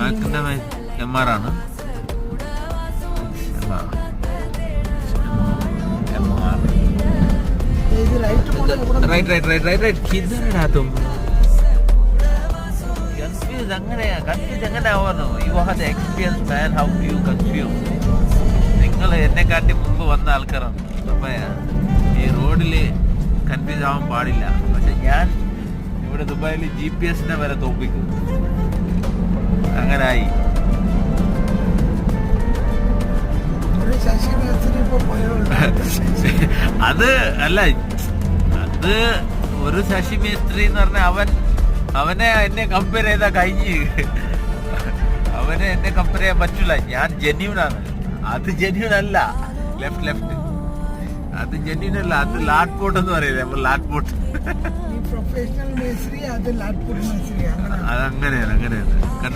മാക്കിന്റെ MR ആണ്. Right കിതറടാ തും confuse എങ്ങനെ ആവുന്നു. You have the experience man, how do you confuse? നിങ്ങൾ എന്നെ കാട്ടി മുമ്പ് വന്ന ആൾക്കാരാണ്. അപ്പൊ ഈ റോഡില് കൺഫ്യൂസ് ആവാൻ പാടില്ല. പക്ഷെ ഞാൻ ഇവിടെ ദുബായിൽ GPS വരെ തോപ്പിക്കും. അങ്ങനായി. അത് അല്ല, അത് ഒരു ശശി മേസ്ത്രി എന്ന് പറഞ്ഞ അവനെ എന്നെ കമ്പയർ ചെയ്താ കഴിഞ്ഞ്. അവനെ എന്നെ കമ്പയർ ചെയ്യാൻ പറ്റൂല. ഞാൻ ജെന്യൂൻ ആണ്. അത് ജെന്യൂൻ അല്ല. ലെഫ്റ്റ് അത് ജെന്യൂൻ അല്ല. അത് ലാറ്റ്പോട്ട് എന്ന് പറയില്ലേ നമ്മൾ, ലാറ്റ്പോട്ട്. പ്രൊഫഷണൽ മേസ്ത്രി, അത് ലാറ്റ്പോട്ട് മേസ്ത്രി. അതങ്ങനെയാണ്.